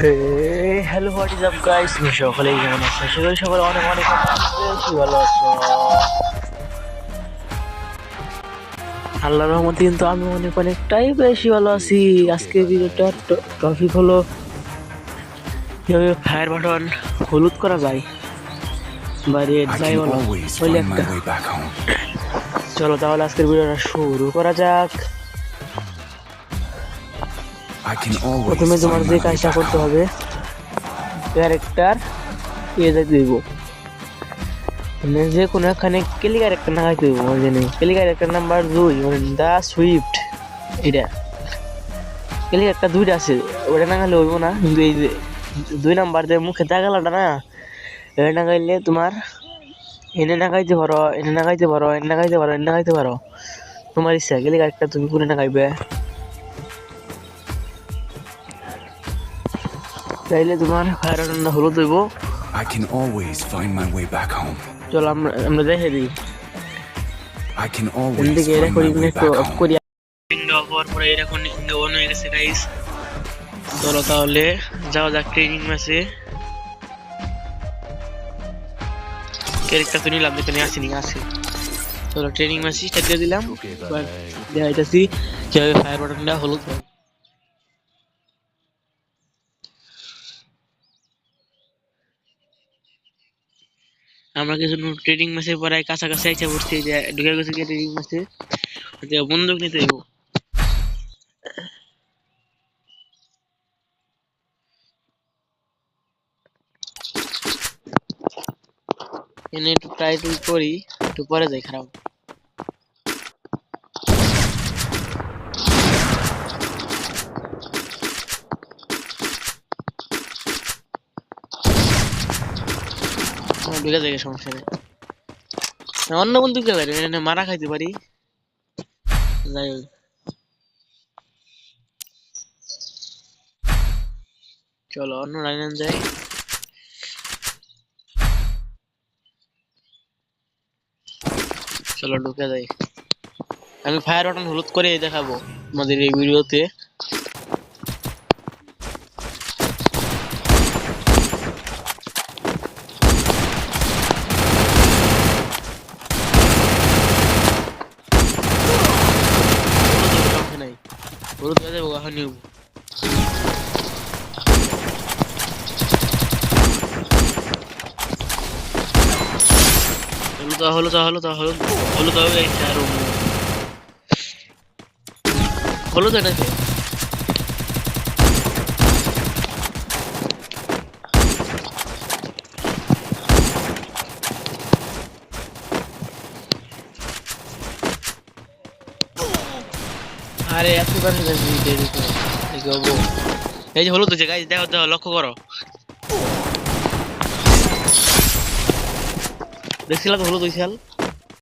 Hello what is up guys, সকলেই কেমন আছো? আশা করি সকলে অনেক অনেক বেশি ভালো আছো। আল্লাহর রহমতে কিন্তু আমি অনেকটাই বেশি ভালো আছি। আজকে ভিডিওটা টপিক হলো কিভাবে ফায়ার বাটন হলুদ করা যায় বা রেড যাই বলো হইলে একটা। চলো তাহলে আজকের ভিডিওটা শুরু করা যাক। প্রথমে তোমার যে কাজটা করতে হবে, ক্যারেক্টার যাইতে দিব, যে কোনো এখানে ক্লিকার একটা লাগাইতে দিব। ক্লিকার একটা নাম্বার 2 মানে দা সুইফট, এটা ক্লিকার একটা 2টা আছে, ওটা লাগাইলে হইব না। কিন্তু এই যে 2 নাম্বার যে মুখে দাগালাটা না, এটা লাগাইলে তোমার এনে লাগাইতে পারো, এনে লাগাইতে পারো, এনে লাগাইতে পারো, এনে লাগাইতে পারো, তোমার ইচ্ছা। ক্লিকার একটা তুমি পুরো লাগাইবে, তাইলে তোমার ফায়ার বাটনটা হলুদ হইব। I can always find my way back home. চলো আমরা দেখে দিই। I can always এদিকে find my recording way back of home. করি। হওয়ার পরে এরকম অন হয়ে গেছে গাইস। চলো তাহলে যাওয়া যাক ট্রেনিং ম্যাচে। ক্যারেক্টার তো নিলাম, যেখানে আসেনি আছে। চলো ট্রেনিং ম্যাচ স্টার্ট দিয়ে দিলাম। দেখাইতেছি কিভাবে ফায়ার বাটনটা হলুদ হয়। আমরা কিছু ট্রেনিং ম্যাচের পরে কাছাকাছি আইসা পড়ছি, যে ঢুকে গেছে ট্রেনিং ম্যাচে। বন্দুক নিতে হইব। এনে একটু ট্রাই করি, একটু পরে যাই। খারাপ ঢুকে যায়, সমস্যা নেই। অন্য বন্দুক দিয়ে এনে মারা খাইতে পারি। যাই হোক, চলো অন্য লাইনে যাই। চলো ঢুকে যাই। আমি ফায়ার বাটন হলুদ করে দেখাবো আমাদের এই ভিডিওতে। হলুদ হয়ে যাবো এখন। হলুদ হলুদ হলুদ হলুদ হয়ে গেছে আর হলুদ এটাকে। আরে এত কাছে এই যে হলুদ হয়েছে গাইজ, দেখো দেখো, লক্ষ্য করো। দেখছিলাম তো হলুদ হয়েছে।